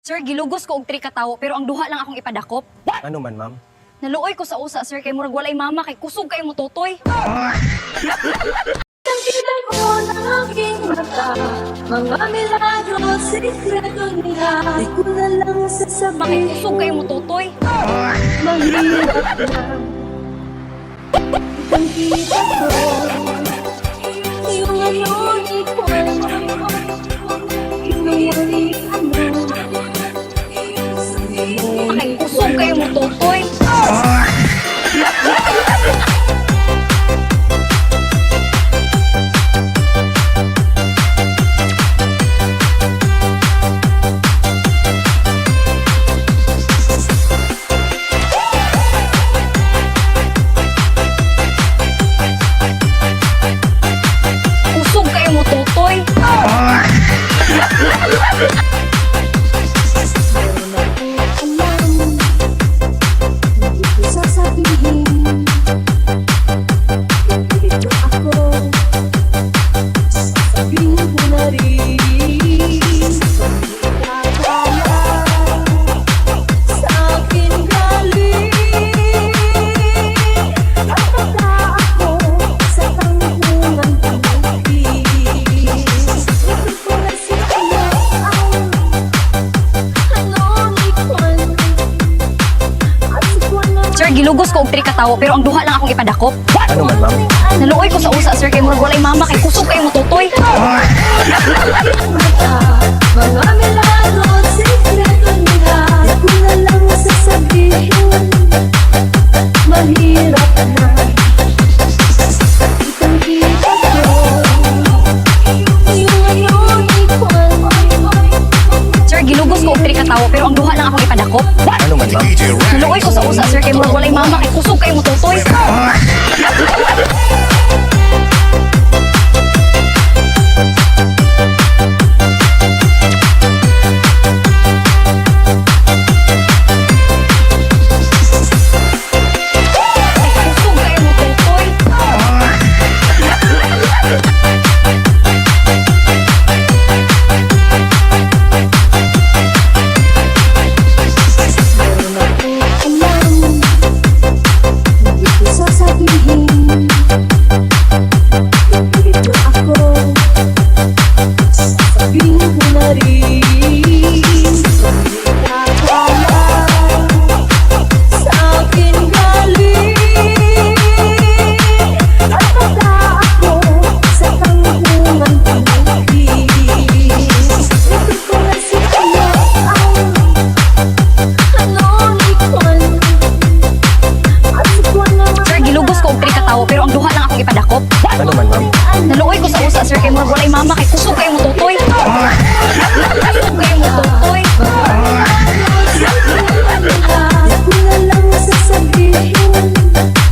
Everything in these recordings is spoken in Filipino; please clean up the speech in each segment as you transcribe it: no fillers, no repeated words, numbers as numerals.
Sir, gilugos ko og 3 ka tawo pero ang duha lang akong ipadakop. Ano man, ma'am? Naluoy ko sa usa, sir, kay murag walay mama kay kusog kay mo tutoy. Tangkilan ko ng aking mata, mga milagro, sikreto nila. Di ko na lang Makay sasabihin, kusog kay mo tutoy. mahirap na. Itangkita ko, yung ano ni Juan, yung ni ano. Makay kusog kay mo tutoy. Kusog kay mo tutoy. Hindi ko sasabihin, ito ako. Sasabihin ko na rin, hindi kaya sa akin galing. At baka ako sa tangkungan pumapit. Ito ko na siya ang ano ni Juan. At si Juan naman Sir, gilugos ko og 3 ka tawo pero ang duha lang akong ipadakop. Ano man, ma'am? Naluoy ko sa usa, sir, kay murag walay mama kay kusog kay mo tutoy. mga milagro, sikreto nila. Di ko na lang sasabihin, mahirap na. Itangkita ko, yung ano ni Juan. Sir, gilugos ko og 3 ka tawo pero ang duha lang akong ipadakop. Ano man, ma'am? Naluoy ko sa usa, sir, kay murag walay mama kay kusog kay mo tutoy. Kusog kay mo tutoy. Meron akong alam, hindi ko sasabihin, ito ako. Sasabihin ko na rin, hindi nakakala sa akin galing. At baka ako sa tangkungan pumapit. Ito ko na siya ang ano ni Juan. At si Juan naman Sir, gilugos ko og 3 ka tawo pero ang duha lang akong ipadakop. Ano man, ma'am? Naluoy ko sa usa, sir, kay murag walay mama kay kusog kay mo tutoy. Kusog kay mo tutoy. di ko na lang sasabihin,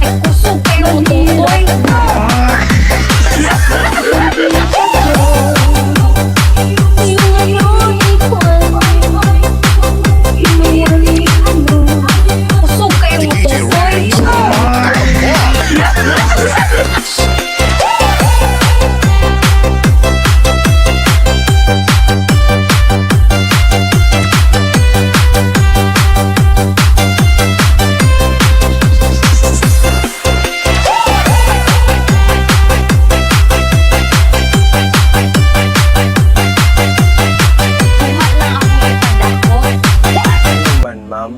Ay kusog kay mo tutoy. yung ano ni Juan. Yung ni ano. Kusog kay mo tutoy. Duha lang akong ipadakop. Ano man, ma'am?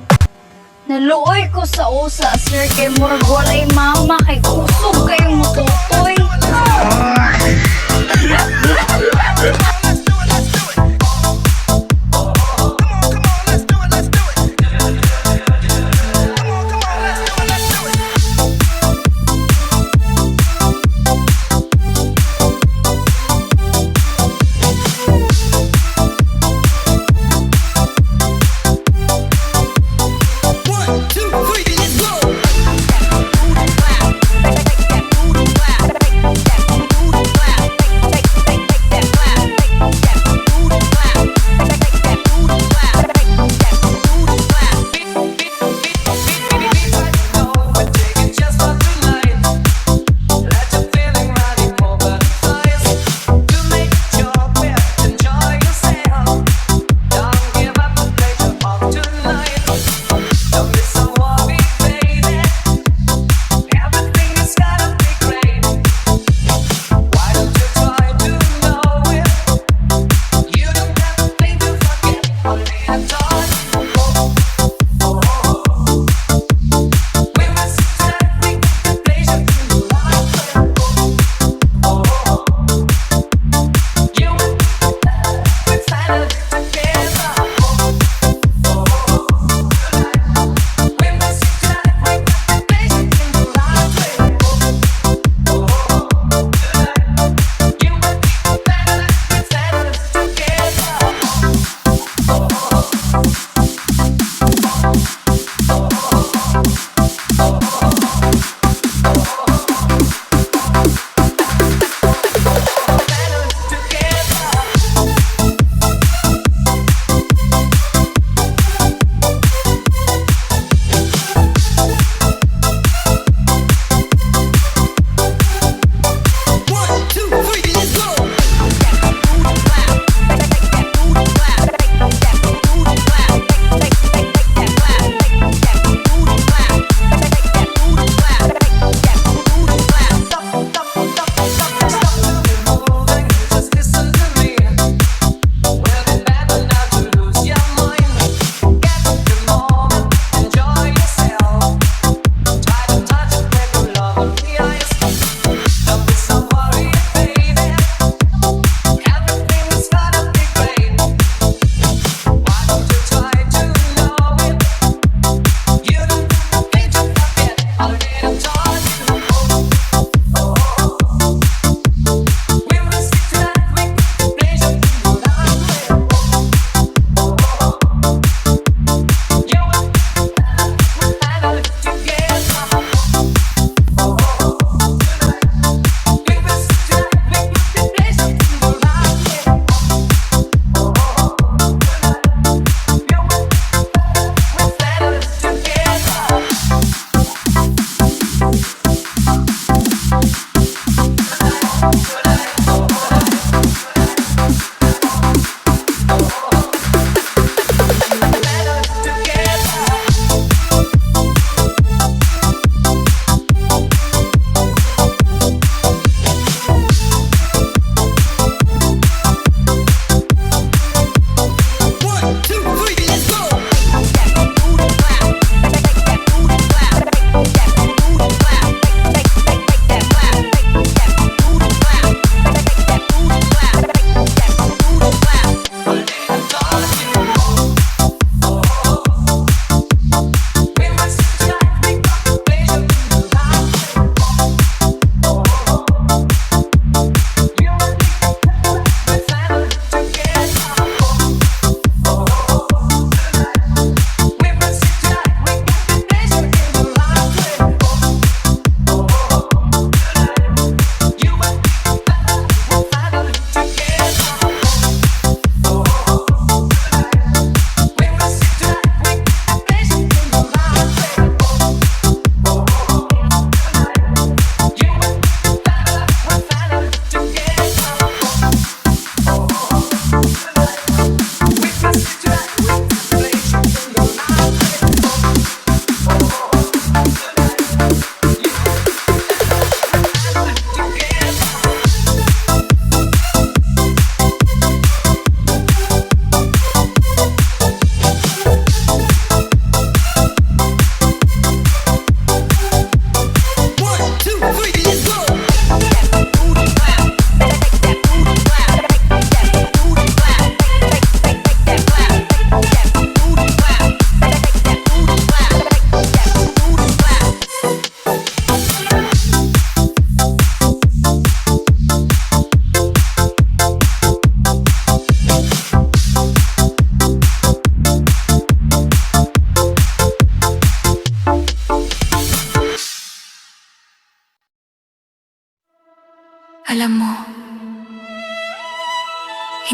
Naluoy ko sa usa, sir, kay murag walay mama kay kusog kay mo tutoy.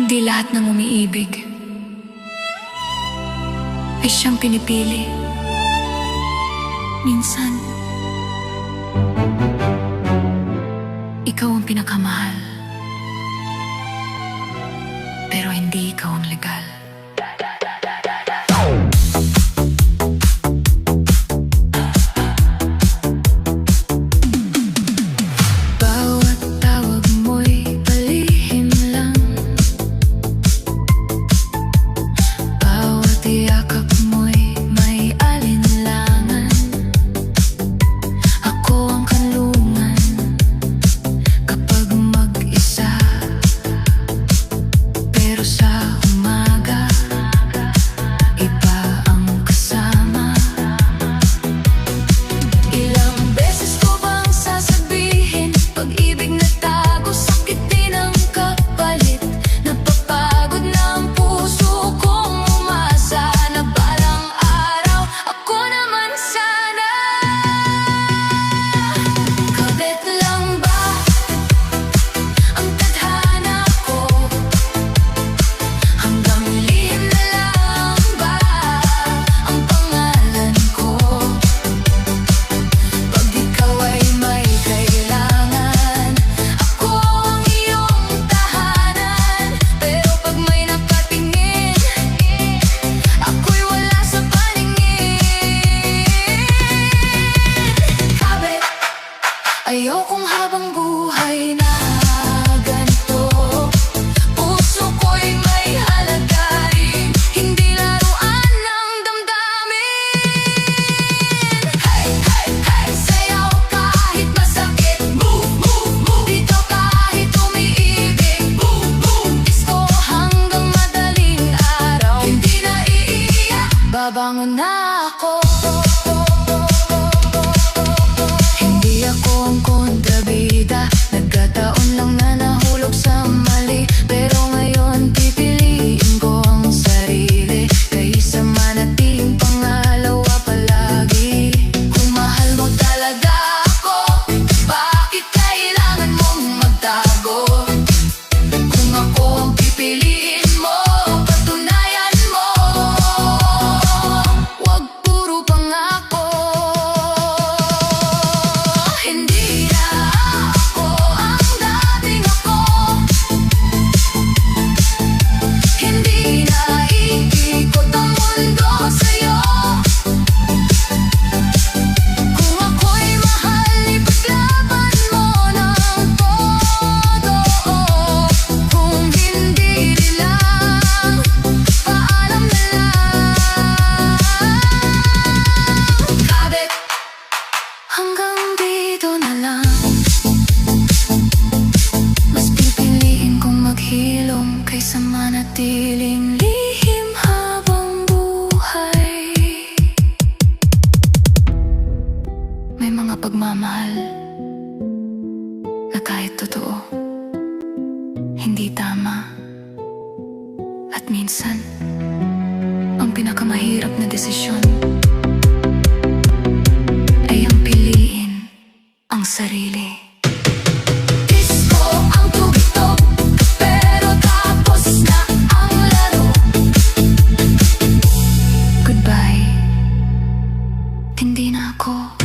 Hindi lahat ng umiibig ay siyang pinipili. Minsan, ikaw ang pinakamahal, pero hindi ikaw ang legal. Bawat tawag mo'y palihim lang, bawat yakap mo'y may alinlangan. Ako ang kanlungan kapag mag-isa, pero sa umaga iba ang kasama. Ilang beses ko bang sasabihin, pag-ibig na tago, sakit din ang kapalit. Napapagod na ang puso kong umasa na balang araw ako naman sana. Kabit lang ba ang tadhana ko? Hanggang lihim na lang ba ang pangalan ko? Pag ikaw ay may kailangan, ako ang iyong tahanan. Pero pag may nakatingin, ako'y wala sa paningin. Kabit, ayokong habang buhay na ganito. Puso ko'y may halagarin, hindi laruan ng damdamin. Hey, hey, hey, sayaw kahit masakit. Move, move, move. Dito kahit umiibig. Boom, boom. Disco hanggang madaling araw. Hindi na iiyak, babangon na ako. Hindi ako ang kontrabida, nagkataon lang na nahulog sa mali. Pero ngayon pipiliin ko ang sarili kaysa manatiling pangalawa palagi. Kung mahal mo talaga ako, bakit kailangan mong magtago? Kung ako ang pipiliin mo, patunayan mo. Wag puro pangako. Hindi na ako ang dating ako. Hindi na iikot ang mundo sa'yo. Kung ako'y mahal, ipaglaban mo ng todo. Kung hindi lang, paalam na lang. Kabit, hanggang dito na lang. Mas pipiliin kong maghilom kaysa manatiling lihim habang buhay. May mga pagmamahal na kahit totoo, hindi tama. At minsan, ang pinakamahirap na desisyon ay ang piliin ang sarili. Disco ang tugtog, pero tapos na ang laro. Goodbye, hindi na ako